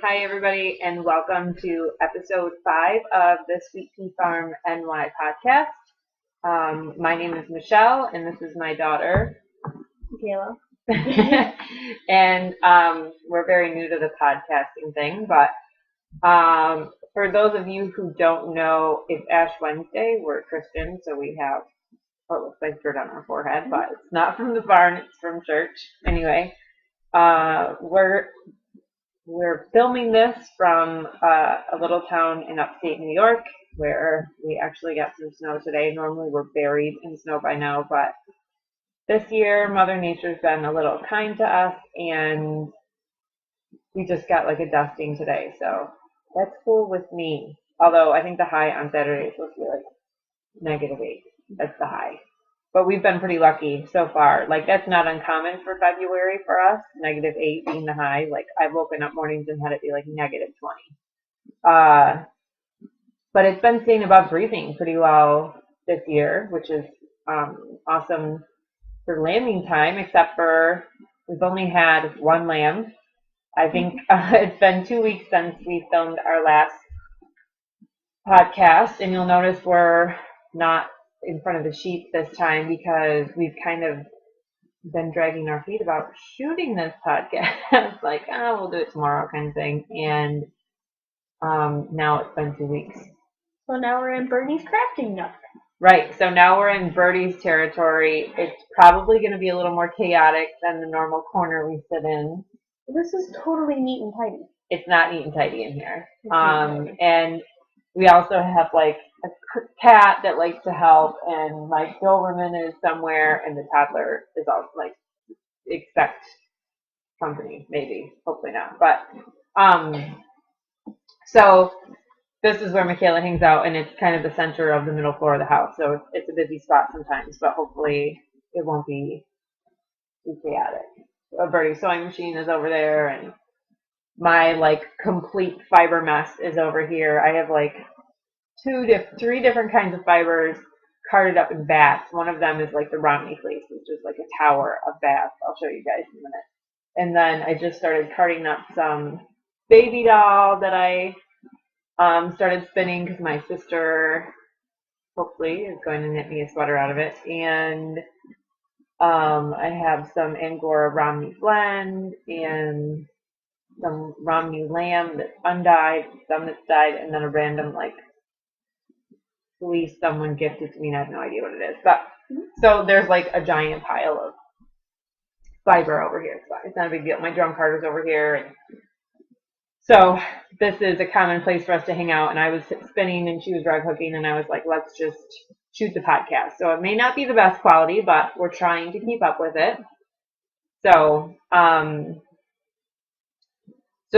Hi, everybody, and welcome to episode 5 of the Sweet Pea Farm NY podcast. My name is Michelle, and this is my daughter, Kayla. and we're very new to the podcasting thing, but for those of you who don't know, it's Ash Wednesday. We're Christian, so we have what looks like dirt on our forehead, but it's not from the barn, it's from church. Anyway, we're filming this from a little town in upstate New York where we actually got some snow today. Normally we're buried in snow by now, but this year Mother Nature's been a little kind to us and we just got like a dusting today, so that's cool with me. Although I think the high on Saturday is supposed to be like -8. That's the high. But we've been pretty lucky so far. Like, that's not uncommon for February for us, -8 being the high. Like, I've woken up mornings and had it be like -20. But it's been staying above freezing pretty well this year, which is awesome for lambing time, except for we've only had one lamb. I think it's been 2 weeks since we filmed our last podcast, and you'll notice we're not in front of the sheep this time because we've kind of been dragging our feet about shooting this podcast. Like, oh, we'll do it tomorrow kind of thing. And now it's been 2 weeks. So now we're in Bernie's crafting nook. Right, so now we're in Birdie's territory. It's probably going to be a little more chaotic than the normal corner we sit in. This is totally neat and tidy. It's not neat and tidy in here. And we also have like a cat that likes to help, and my Doberman is somewhere, and the toddler is also like expect company, maybe, hopefully not. But so this is where Michaela hangs out, and it's kind of the center of the middle floor of the house, so it's a busy spot sometimes, but hopefully it won't be too chaotic. A Birdie sewing machine is over there, and my like complete fiber mess is over here. I have like three different kinds of fibers carted up in bats. One of them is like the Romney fleece, which is like a tower of bats. I'll show you guys in a minute. And then I just started carting up some baby doll that I started spinning because my sister hopefully is going to knit me a sweater out of it. And I have some Angora Romney blend and some Romney lamb that's undyed, some that's dyed, and then a random like fleece someone gifted to me, and I have no idea what it is. But so there's like a giant pile of fiber over here. So it's not a big deal. My drum carter's over here, and so this is a common place for us to hang out. And I was spinning and she was rug hooking, and I was like, let's just shoot the podcast. So it may not be the best quality, but we're trying to keep up with it. So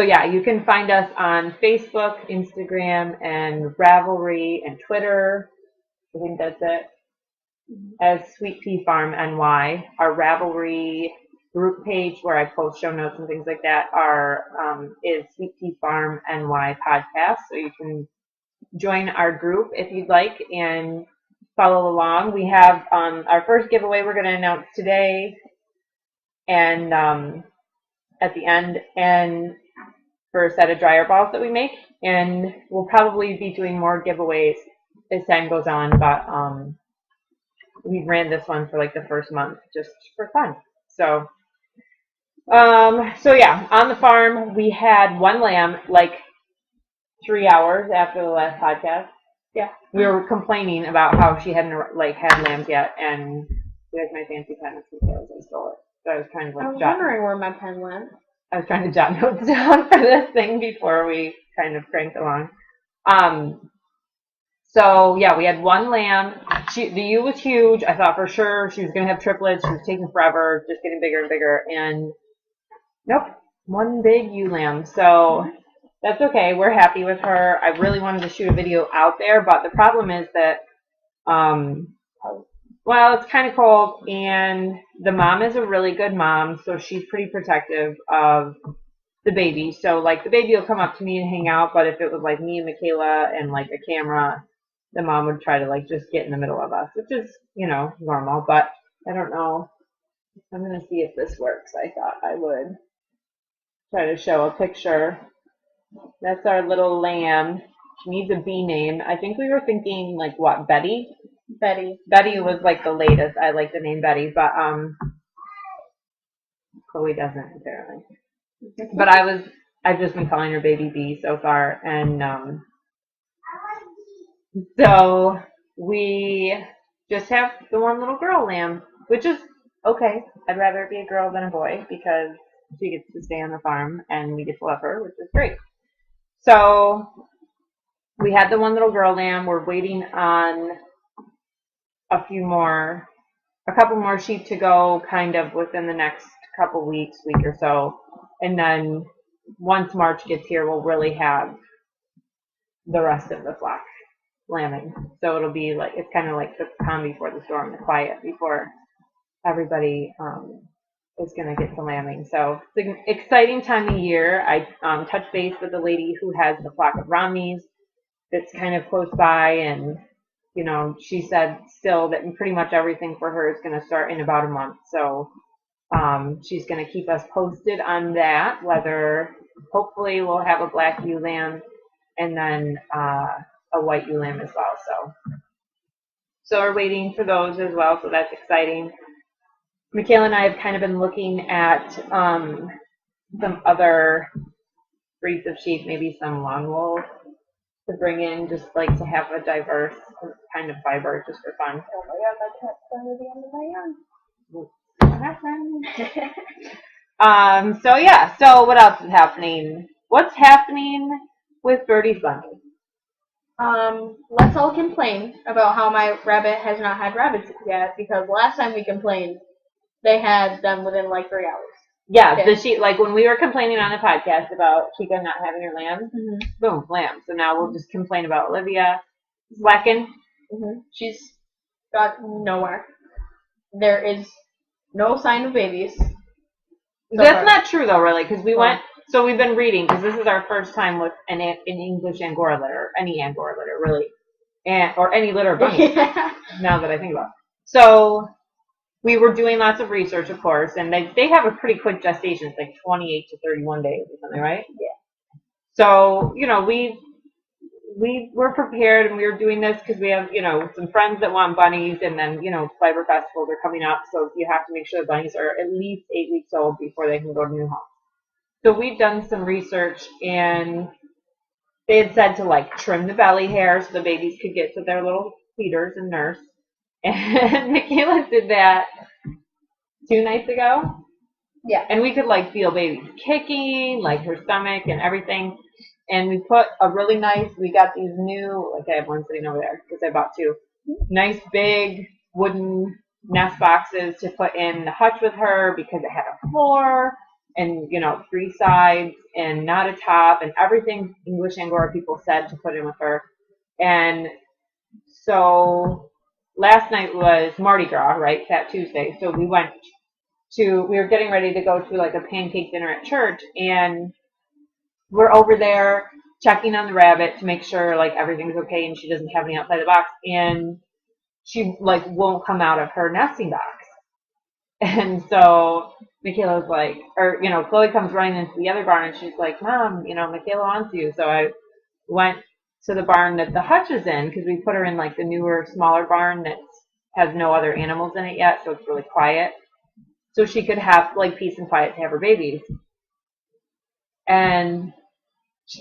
yeah, you can find us on Facebook, Instagram, and Ravelry, and Twitter. I think that's it. As Sweet Pea Farm NY. Our Ravelry group page where I post show notes and things like that is Sweet Pea Farm NY podcast. So you can join our group if you'd like and follow along. We have our first giveaway we're going to announce today and at the end, and for a set of dryer balls that we make, and we'll probably be doing more giveaways as time goes on, but we ran this one for like the first month just for fun. So yeah, on the farm we had one lamb like 3 hours after the last podcast. Yeah, we were complaining about how she hadn't like had lambs yet, and there's my fancy pen with details. I stole it. So I was trying to like I was wondering where my pen went. I was trying to jot notes down for this thing before we kind of cranked along. So yeah, we had one lamb. The ewe was huge. I thought for sure she was going to have triplets. She was taking forever, just getting bigger and bigger. And nope, one big ewe lamb. So that's okay. We're happy with her. I really wanted to shoot a video out there, but the problem is that, well, it's kind of cold, and the mom is a really good mom, so she's pretty protective of the baby. So, like, the baby will come up to me and hang out, but if it was, like, me and Michaela and, like, a camera, the mom would try to, like, just get in the middle of us, which is, you know, normal. But I don't know. I'm going to see if this works. I thought I would try to show a picture That's our little lamb. She needs a bee name. I think we were thinking like what, Betty? Betty. Betty was like the latest. I like the name Betty, but Chloe doesn't apparently. But I've just been calling her Baby Bee so far, and so we just have the one little girl lamb, which is okay. I'd rather it be a girl than a boy because she gets to stay on the farm and we get to love her, which is great. So we had the one little girl lamb. We're waiting on a couple more sheep to go kind of within the next couple weeks, week or so. And then once March gets here, we'll really have the rest of the flock lambing. So it'll be like, it's kind of like the calm before the storm, the quiet before everybody is going to get to lambing. So it's an exciting time of year. I touched base with the lady who has the flock of Romneys that's kind of close by, and you know, she said still that pretty much everything for her is going to start in about a month. So she's going to keep us posted on that, whether hopefully we'll have a black ewe lamb and then a white ewe lamb as well. So we're waiting for those as well, so that's exciting. Michaela and I have kind of been looking at some other breeds of sheep, maybe some long wool to bring in, just like to have a diverse kind of fiber just for fun. Oh my god, my cat's going to the end. So yeah, so what else is happening? What's happening with Birdie's bunny? Let's all complain about how my rabbit has not had rabbits yet, because last time we complained, they had them within like 3 hours. Yeah, okay. Like when we were complaining on the podcast about Chica not having her lamb, boom, lamb. So now we'll just complain about Olivia slacking. She's got nowhere. There is no sign of babies. That's not true though, really, because we went. So we've been reading, because this is our first time with an English Angora litter, any Angora litter, really, or any litter bunny. Now that I think about it. So we were doing lots of research, of course, and they have a pretty quick gestation. It's like 28 to 31 days or something, right? Yeah. So, you know, we were prepared, and we were doing this because we have, you know, some friends that want bunnies, and then, you know, fiber festivals are coming up, so you have to make sure the bunnies are at least 8 weeks old before they can go to new homes. So we'd done some research, and they had said to, like, trim the belly hair so the babies could get to their little feeders and nurse. And Michaela did that 2 nights ago. Yeah. And we could, like, feel babies kicking, like, her stomach and everything. And we put a really nice, we got these new, like, I have one sitting over there because I bought 2. Nice big wooden nest boxes to put in the hutch with her because it had a floor and, you know, 3 sides and not a top and everything English Angora people said to put in with her. And so last night was Mardi Gras, right? Fat Tuesday. So we were getting ready to go to like a pancake dinner at church, and we're over there checking on the rabbit to make sure like everything's okay and she doesn't have any outside the box, and she like won't come out of her nesting box. And so Michaela was like, or, you know, Chloe comes running into the other barn and she's like, Mom, you know, Michaela wants you. So I went to the barn that the hutch is in, because we put her in like the newer, smaller barn that has no other animals in it yet, so it's really quiet. So she could have like peace and quiet to have her babies. And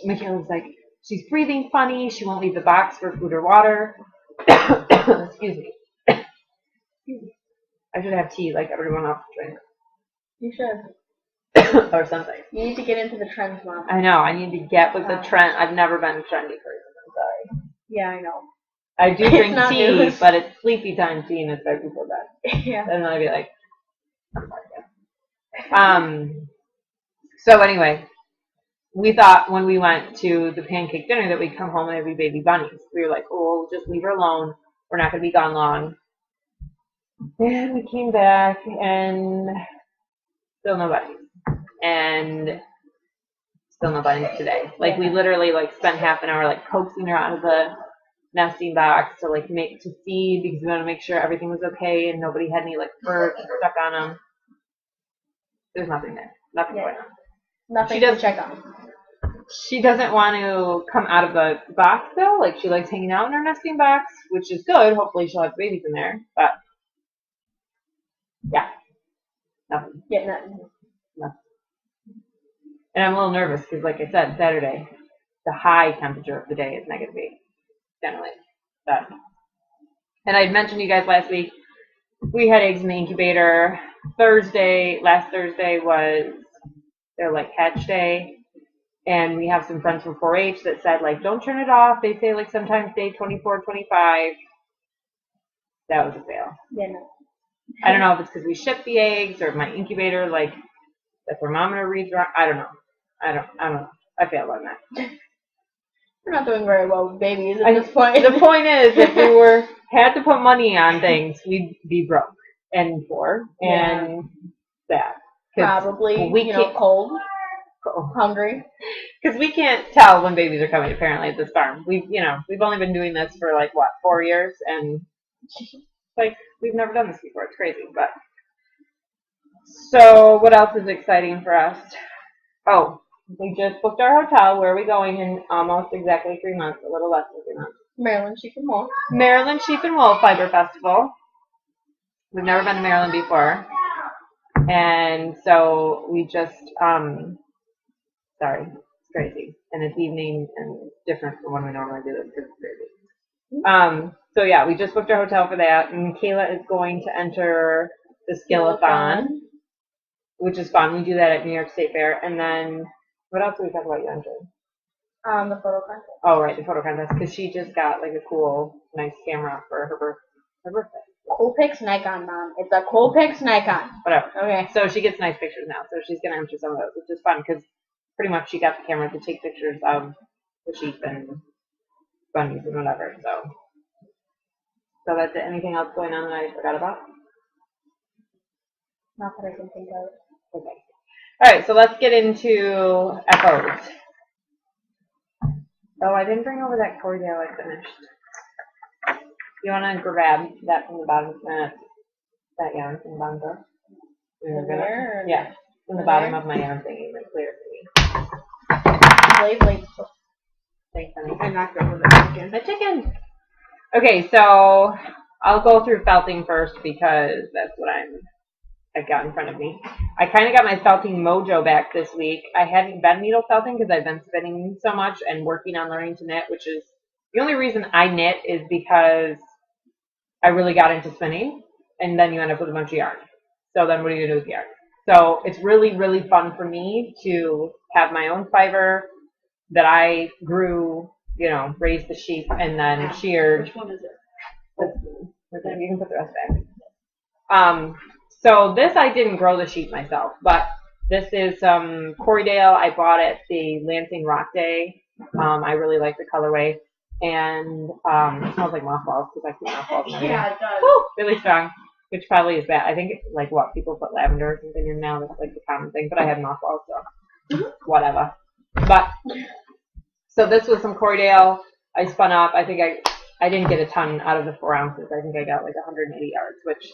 Michaela was like, she's breathing funny. She won't leave the box for food or water. Excuse me. I should have tea like everyone else drinks. You should. Or something. You need to get into the trends, Mom. I know. I need to get with the trend. I've never been a trendy person. I'm sorry. Yeah, I know. I do drink tea, but it's sleepy time tea and it's right before bed. Yeah. And then I'd be like, so anyway, we thought when we went to the pancake dinner that we'd come home and there'd be baby bunnies. We were like, oh, we'll just leave her alone. We're not going to be gone long. And we came back and still no bunnies. And still no bunnies today. Like we literally like spent half an hour like coaxing her out of the nesting box to like to feed, because we wanted to make sure everything was okay and nobody had any like fur stuck on them. There's nothing there. Nothing going on. Nothing to check on. She doesn't want to come out of the box though. Like she likes hanging out in her nesting box, which is good. Hopefully she'll have babies in there. But yeah, nothing. Getting nothing. Nothing. And I'm a little nervous because, like I said, Saturday, the high temperature of the day is -8 generally. But, and I mentioned to you guys last week, we had eggs in the incubator. Last Thursday was their like hatch day. And we have some friends from 4-H that said, like, don't turn it off. They say, like, sometimes day 24, 25. That was a fail. Yeah, no. I don't know if it's because we shipped the eggs or my incubator, like, the thermometer reads wrong. I don't know. I don't know. I failed on that. We're not doing very well with babies at this point. The point is, if we had to put money on things, we'd be broke and poor and sad. Probably, we cold. Hungry. Because we can't tell when babies are coming, apparently, at this farm. We've only been doing this for, like, what, 4 years? And, like, we've never done this before. It's crazy. But, so, what else is exciting for us? Oh, we just booked our hotel. Where are we going in almost exactly 3 months? A little less than 3 months. Maryland Sheep and Wool. Maryland Sheep and Wool Fiber Festival. We've never been to Maryland before. And so, we just, sorry, it's crazy. And it's evening and it's different from when we normally do this because it's crazy. So yeah, we just booked our hotel for that, and Kayla is going to enter the Skillathon, which is fun. We do that at New York State Fair. And then, what else did we talk about you entering? The photo contest. Oh, right, the photo contest, because she just got like a cool, nice camera for her birthday. Coolpix Nikon, Mom. It's a Coolpix Nikon. Whatever. Okay. So she gets nice pictures now, so she's going to enter some of those, which is fun, because pretty much she got the camera to take pictures of the sheep and bunnies and whatever. So that's it. Anything else going on that I forgot about? Not that I can think of. Okay. All right, so let's get into echoes. Oh, I didn't bring over that cordial I finished. You want to grab that from the bottom? That yarn from the bottom drawer? Yeah, from the bottom of my yarn thingy, like clear for me. Thanks, honey. I knocked over the chicken. The chicken. Okay, so I'll go through felting first because that's what I've got in front of me. I kind of got my felting mojo back this week. I hadn't been needle felting because I've been spinning so much and working on learning to knit, which is the only reason I knit is because I really got into spinning, and then you end up with a bunch of yarn. So then what are you going to do with yarn? So it's really, really fun for me to have my own fiber that I grew, raised the sheep and then sheared. Which one is it? You can put the rest back. So this I didn't grow the sheep myself, but this is Corriedale. I bought at the Lansing Rock Day. I really like the colorway. And it smells like mothballs because I keep mothballs in everything. Yeah, it does. Woo, really strong, which probably is bad. I think it's like what people put lavender or something in now. That's like the common thing. But I had mothballs, so whatever. But so this was some Corriedale. I spun up. I think I didn't get a ton out of the 4 ounces. I think I got like 180 yards, which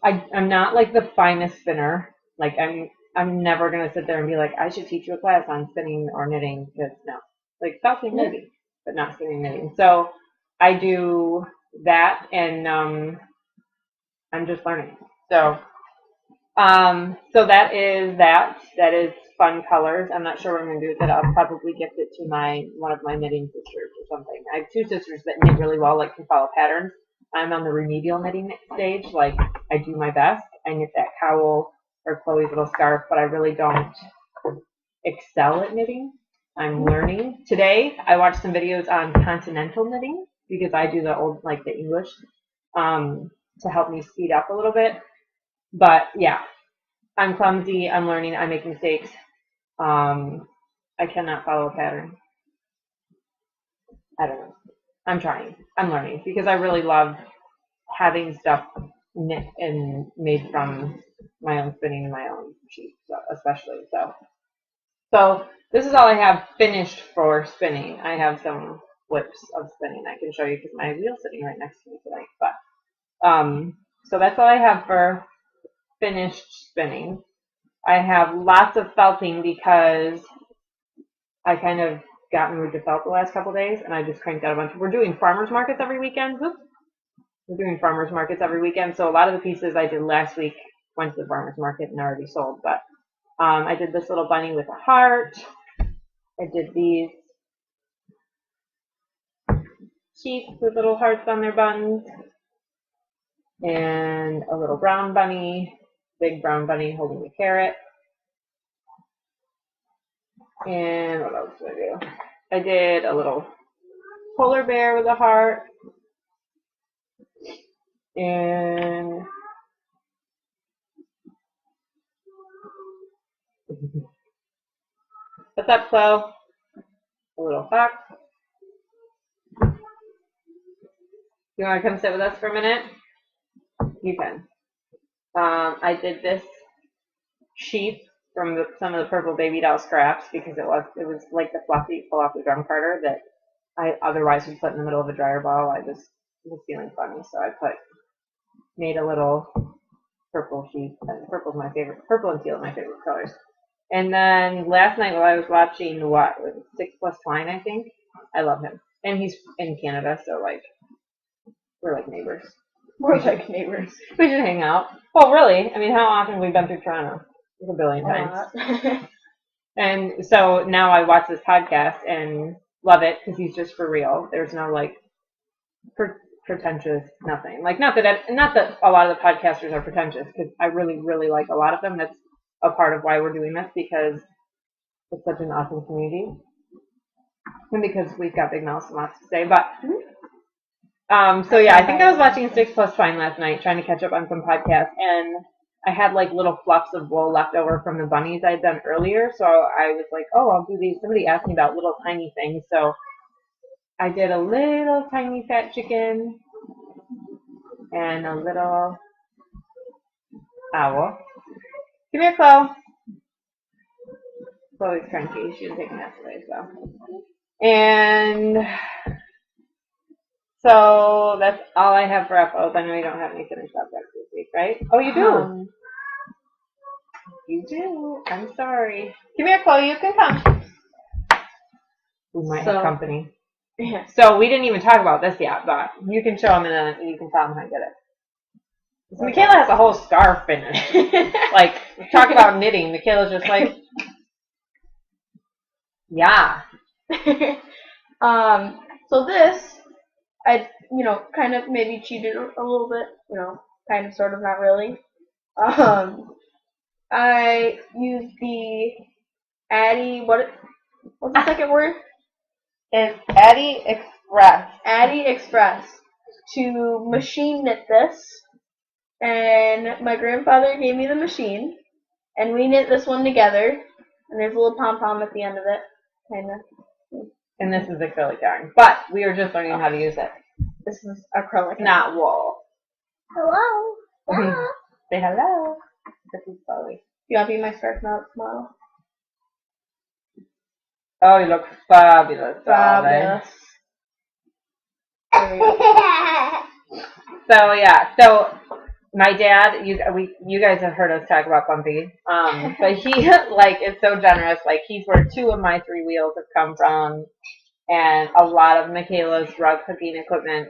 I'm not like the finest spinner. Like I'm never gonna sit there and be like, I should teach you a class on spinning or knitting, because no, like felting maybe, but not spinning knitting. So I do that, and I'm just learning. So so that is fun colors. I'm not sure what I'm gonna do with it. I'll probably gift it to one of my knitting sisters or something. I have 2 sisters that knit really well, like can follow patterns. I'm on the remedial knitting stage. Like I do my best. I knit that cowl or Chloe's little scarf, but I really don't excel at knitting. I'm learning. Today I watched some videos on continental knitting because I do the English to help me speed up a little bit. But yeah, I'm clumsy. I'm learning. I make mistakes. I cannot follow a pattern. I don't know. I'm trying. I'm learning because I really love having stuff knit and made from my own spinning and my own sheep, especially. So this is all I have finished for spinning. I have some flips of spinning I can show you because my wheel's sitting right next to me tonight. But so that's all I have for finished spinning. I have lots of felting because I kind of got in the mood to felt the last couple of days, and I just cranked out a bunch. We're doing farmers markets every weekend. Oops. We're doing farmers markets every weekend, so a lot of the pieces I did last week went to the farmers market and already sold. But I did this little bunny with a heart. I did these sheep with little hearts on their buns, and a little brown bunny, big brown bunny holding a carrot. And what else did I do? I did a little polar bear with a heart. And what's up, Chloe? A little fox. You want to come sit with us for a minute? You can. I did this sheep from some of the purple baby doll scraps because it was like the fluffy pull off the drum carder that I otherwise would put in the middle of a dryer ball. I just was feeling funny, so I made a little purple sheep. And purple's my favorite. Purple and teal are my favorite colors. And then last night while I was watching 6+ Twine, I think. I love him, and he's in Canada, so like we're like neighbors. We're like neighbors. We should hang out. Well, really, I mean, how often have we been through Toronto? Like a billion times. And so now I watch this podcast and love it because he's just for real. There's no like pretentious nothing. Like not that a lot of the podcasters are pretentious, because I really, really like a lot of them. That's a part of why we're doing this, because it's such an awesome community. And because we've got big mouths and lots to say. But so yeah, I think I was watching 6+ Twine last night, trying to catch up on some podcasts, and I had like little fluffs of wool left over from the bunnies I'd done earlier, so I was like, oh, I'll do these. Somebody asked me about little tiny things, so I did a little tiny fat chicken and a little owl. Come here, Chloe. Chloe's cranky. She didn't take a nap today, so. And so that's all I have for FOs. I know you don't have any finished objects this week, right? Oh, you do. You do. I'm sorry. Come here, Chloe. You can come. We might have company. Yeah. So we didn't even talk about this yet, but you can show them and then you can tell them how I did it. So Michaela has a whole scarf finished. Like, talk about knitting. Michaela's just like, yeah. So this, I, kind of maybe cheated a little bit, kind of, sort of, not really. I used the what's the second word? It's Addy Express. Addy Express to machine knit this. And my grandfather gave me the machine, and we knit this one together. And there's a little pom-pom at the end of it, kind of. And this is acrylic yarn, but we are just learning how to use it. This is acrylic, not wool. Hello. Yeah. Say hello. This is Chloe. You want to be my scarf now tomorrow? Oh, you look fabulous. Fabulous. So yeah, so my dad, you guys have heard us talk about Bumpy, but he is so generous. Like, he's where 2 of my 3 wheels have come from, and a lot of Michaela's rug hooking equipment.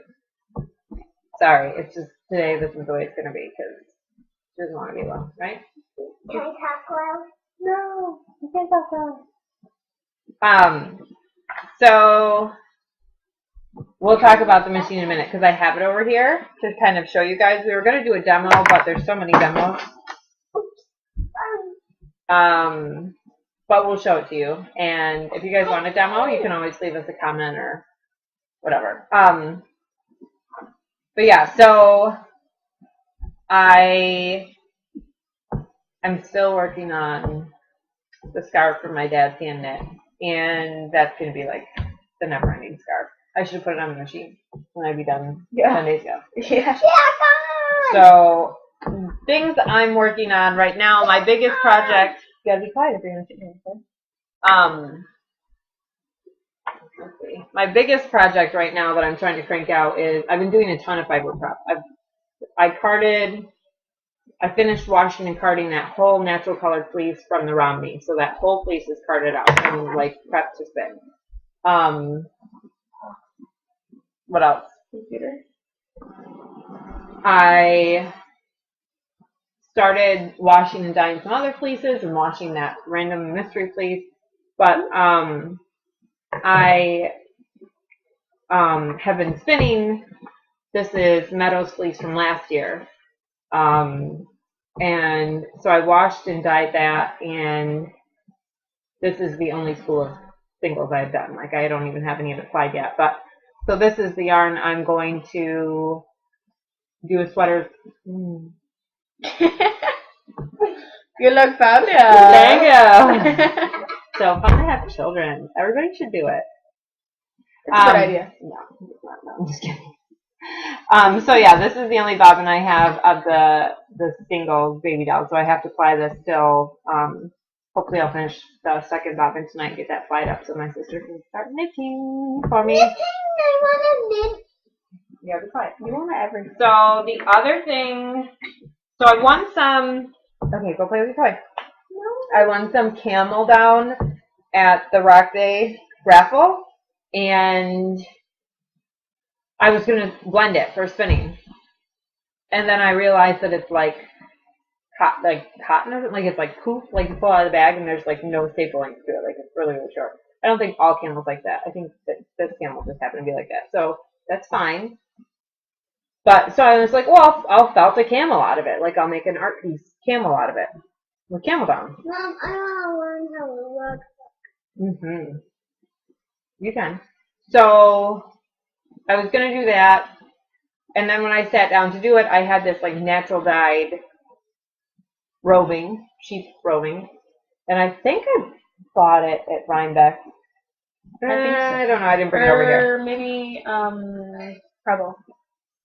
Sorry, it's just today. This is the way it's gonna be because she doesn't want to be alone, right? Can I talk loud? No, you can't talk loud. So we'll talk about the machine in a minute because I have it over here to kind of show you guys. We were going to do a demo, but there's so many demos. But we'll show it to you. And if you guys want a demo, you can always leave us a comment or whatever. But yeah, so I'm still working on the scarf for my dad's hand knit, and that's going to be like the never-ending scarf. I should have put it on the machine when I'd be done 10 days ago. Yeah. So things I'm working on right now, my biggest project. You gotta be quiet if you're gonna sit here. Let's see. My biggest project right now that I'm trying to crank out is I've been doing a ton of fiber prep. I carded I finished washing and carding that whole natural colored fleece from the Romney. So that whole fleece is carded out and like prepped to spin. What else? Computer. I started washing and dyeing some other fleeces and washing that random mystery fleece. But I have been spinning. This is Meadows fleece from last year. And so I washed and dyed that, and this is the only spool of singles I've done. Like, I don't even have any of it applied yet. But so this is the yarn I'm going to do a sweater. You look fabulous. Thank you. So fun to have children. Everybody should do it. It's a good idea. No, I'm just kidding. So yeah, this is the only bobbin I have of the single baby doll. So I have to ply this still. Hopefully I'll finish the second bobbin tonight and get that plied up so my sister can start knitting for me. I want to knit. You have to ply it. You want everything. So the other thing, so I won some, okay, go play with your toy. No. I won some camel down at the Rock Day raffle, and I was going to blend it for spinning. And then I realized that it's like cotton or something, like it's like poof, like you pull out of the bag and there's like no staple length to it, like it's really, really short. I don't think all camels like that. I think that this camel just happened to be like that. So that's fine. But so I was like, well, I'll felt a camel out of it. Like I'll make an art piece camel out of it with camel down. Mom, I want to learn how to work. You can. So I was gonna do that, and then when I sat down to do it, I had this like natural dyed roving, sheep roving, and I think I bought it at Rhinebeck. I don't know. I didn't bring it over here. Or maybe Preble.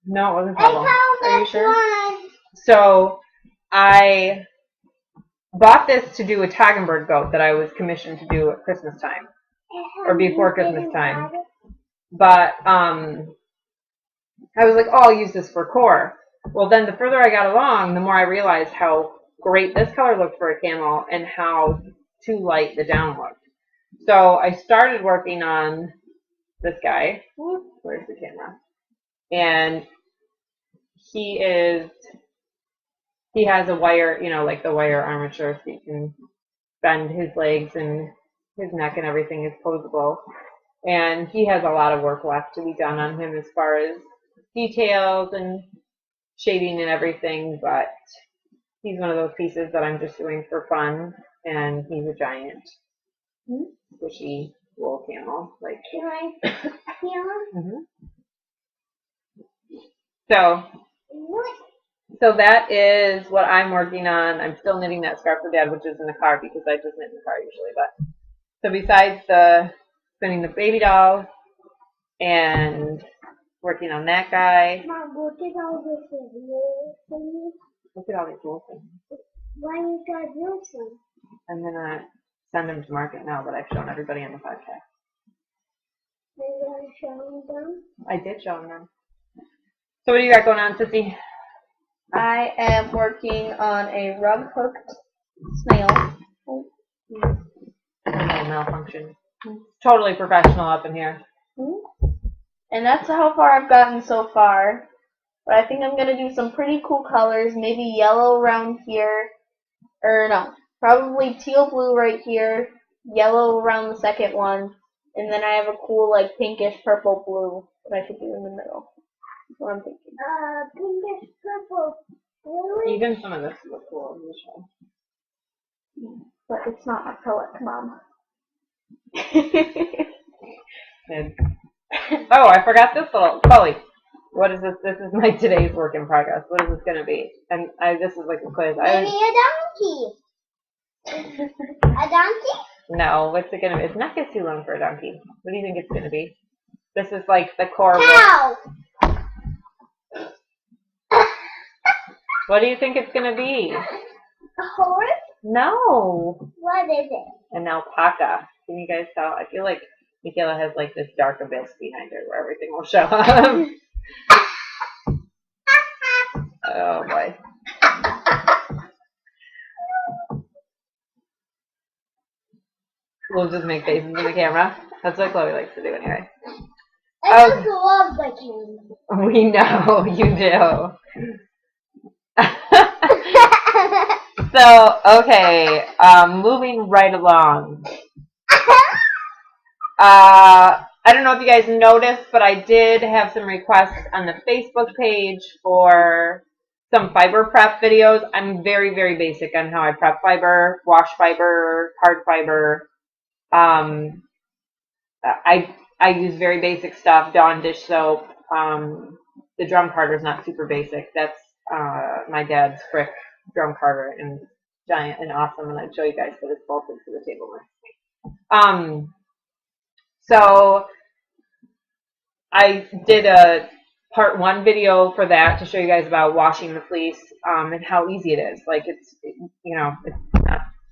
No, it wasn't Preble. Are you sure? So I bought this to do a Toggenburg goat that I was commissioned to do at Christmas time, or before Christmas time. But I was like, oh, I'll use this for core. Well, then the further I got along, the more I realized how great this color looked for a camel and how too light the down looked. So I started working on this guy. Where's the camera? And he has a wire, like the wire armature, so you can bend his legs and his neck and everything is posable. And he has a lot of work left to be done on him as far as details and shading and everything, but he's one of those pieces that I'm just doing for fun, and he's a giant, squishy wool camel. Like, can I feel him? So that is what I'm working on. I'm still knitting that scarf for Dad, which is in the car because I just knit in the car usually. But so besides the spinning the baby doll and working on that guy. Mom, look at all this wool things. Look at all these wool things. Why you got use them? I'm gonna send them to market now that I've shown everybody on the podcast. Are you going to show them? I did show them. So what do you got going on, Sissy? I am working on a rug hooked snail. Malfunction. Totally professional up in here. And that's how far I've gotten so far. But I think I'm going to do some pretty cool colors. Maybe yellow around here. Or no, probably teal blue right here. Yellow around the second one. And then I have a cool like pinkish purple blue that I could do in the middle. That's what I'm thinking. Pinkish purple. Really? Even some of this looks cool in the show. But it's not acrylic, Mom. Oh, I forgot this little Chloe. What is this? This is my today's work in progress. What is this gonna be? And this is like a quiz. Maybe a donkey. A donkey? No, what's it gonna be? It's not gonna too long for a donkey. What do you think it's gonna be? This is like the core. Cow. What do you think it's gonna be? A horse? No. What is it? An alpaca. Can you guys tell? I feel like Michaela has like this dark abyss behind her where everything will show up. Oh boy. We'll just make faces in the camera. That's what Chloe likes to do anyway. I just love the camera. We know you do. So, okay, moving right along. I don't know if you guys noticed, but I did have some requests on the Facebook page for some fiber prep videos. I'm very, very basic on how I prep fiber, wash fiber, hard fiber. I use very basic stuff, Dawn dish soap. The drum carder is not super basic. That's my dad's Frick drum carder, and giant and awesome, and I'd show you guys, but it's bolted to the table. So I did a part 1 video for that to show you guys about washing the fleece and how easy it is. Like it's not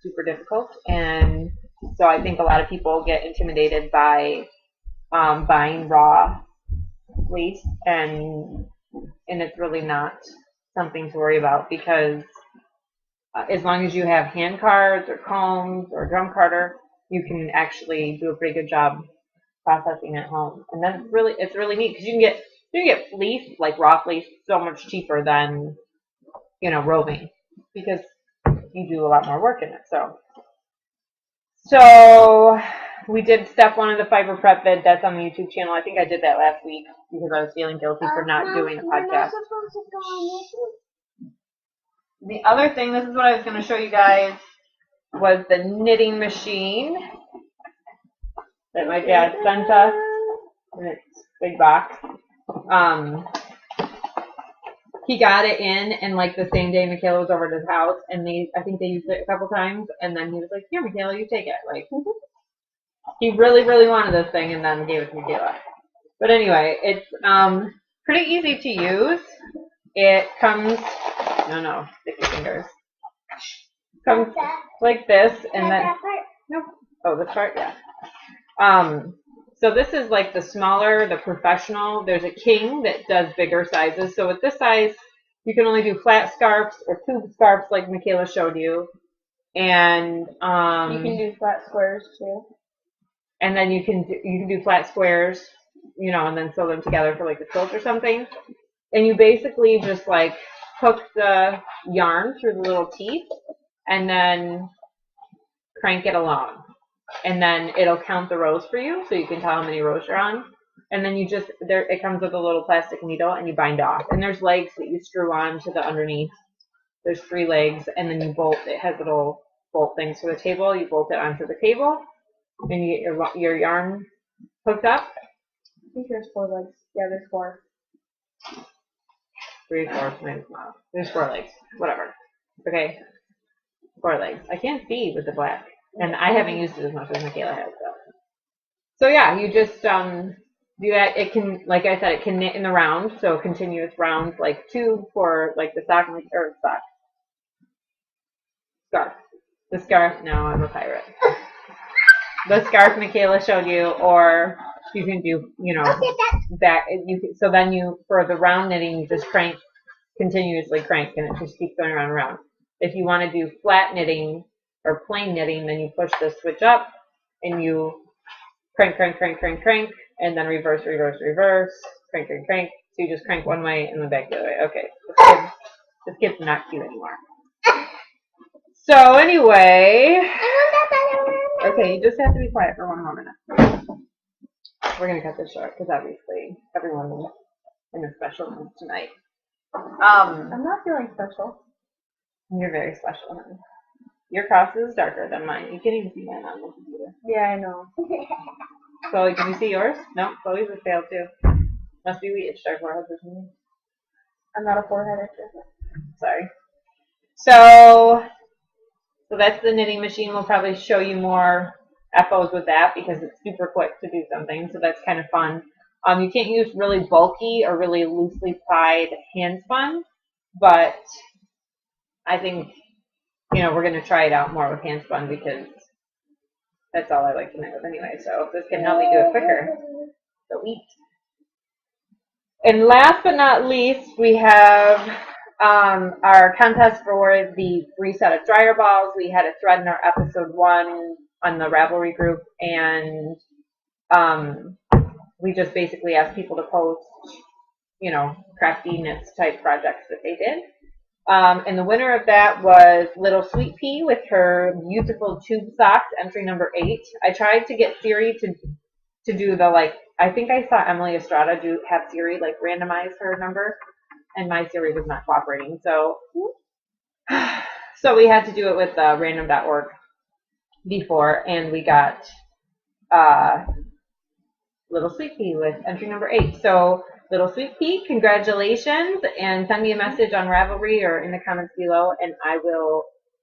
super difficult, and so I think a lot of people get intimidated by buying raw fleece, and it's really not something to worry about, because as long as you have hand cards or combs or drum carder, you can actually do a pretty good job processing at home. And then it's really neat, because you can get fleece, like raw fleece, so much cheaper than roving, because you do a lot more work in it. So we did step 1 of the fiber prep vid. That's on the YouTube channel. I think I did that last week because I was feeling guilty for not doing a podcast. The other thing, this is what I was going to show you guys, was the knitting machine that my dad sent us in its big box. He got it in, and like the same day Michaela was over at his house, and I think they used it a couple times, and then he was like, "Here, Michaela, you take it." Like, he really, really wanted this thing, and then gave it to Michaela. But anyway, it's pretty easy to use. It comes, sticky fingers. Comes like this, and then this part, yeah. So this is like the smaller, the professional. There's a king that does bigger sizes. So with this size, you can only do flat scarves or tube scarves like Michaela showed you. And you can do flat squares too. And then you can do flat squares, and then sew them together for like a quilt or something. And you basically just like hook the yarn through the little teeth and then crank it along. And then it'll count the rows for you, so you can tell how many rows you're on. And then it comes with a little plastic needle, and you bind off. And there's legs that you screw on to the underneath. There's 3 legs, and then you bolt. It has little bolt things for the table. You bolt it onto the table, and you get your yarn hooked up. I think there's 4 legs. Yeah, there's 4. 3, 4, maybe not. There's 4 legs. Whatever. Okay. 4 legs. I can't see with the black. And I haven't used it as much as Michaela has, though. So yeah, you just do that. It can, like I said, it can knit in the round, so continuous rounds, like 2 for like the scarf. The scarf. No, I'm a pirate. The scarf Michaela showed you, or you can do, back. So then for the round knitting, you just continuously crank, and it just keeps going around and around. If you want to do flat knitting or plain knitting, then you push the switch up and you crank, and then reverse, crank. So you just crank one way and then back the other way. Okay, this kid's not cute anymore. So anyway, okay, you just have to be quiet for 1 more minute. We're going to cut this short because obviously everyone's in a special mood tonight. I'm not feeling special. You're very special, honey. Your cross is darker than mine. You can't even see mine on the computer. Yeah, I know. Chloe, can you see yours? No, Chloe's a fail too. Must be we itched our foreheads or something. I'm not a forehead itcher. Sorry. So that's the knitting machine. We'll probably show you more FOs with that because it's super quick to do something. So that's kind of fun. You can't use really bulky or really loosely tied hand spun, but I think we're going to try it out more with hand spun because that's all I like to knit with anyway. So if this can help me do it quicker, so eat. And last but not least, we have our contest for the free set of dryer balls. We had a thread in our episode 1 on the Ravelry group, and we just basically asked people to post, you know, craftiness type projects that they did. And the winner of that was Little Sweet Pea with her beautiful tube socks, entry number 8. I tried to get Siri to do the, like, I think I saw Emily Estrada have Siri like randomize her number, and my Siri was not cooperating. So we had to do it with random.org before, and we got Little Sweet Pea with entry number 8. So Little Sweet Pea, congratulations, and send me a message on Ravelry or in the comments below, and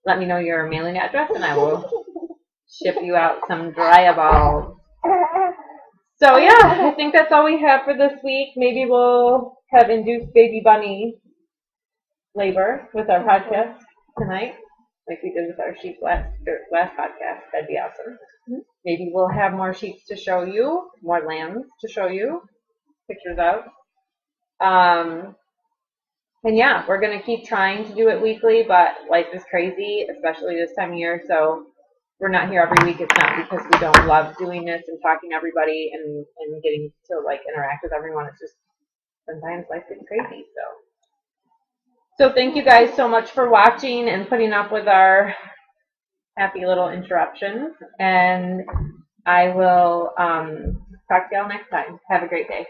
let me know your mailing address, and I will ship you out some dryaballs. So yeah, I think that's all we have for this week. Maybe we'll have induced baby bunny labor with our podcast tonight, like we did with our sheep last podcast. That'd be awesome. Maybe we'll have more sheep to show you, more lambs to show you pictures of. And yeah, we're going to keep trying to do it weekly, but life is crazy, especially this time of year. So we're not here every week. It's not because we don't love doing this and talking to everybody and getting to like interact with everyone. It's just sometimes life gets crazy. So thank you guys so much for watching and putting up with our happy little interruptions. And I will talk to y'all next time. Have a great day.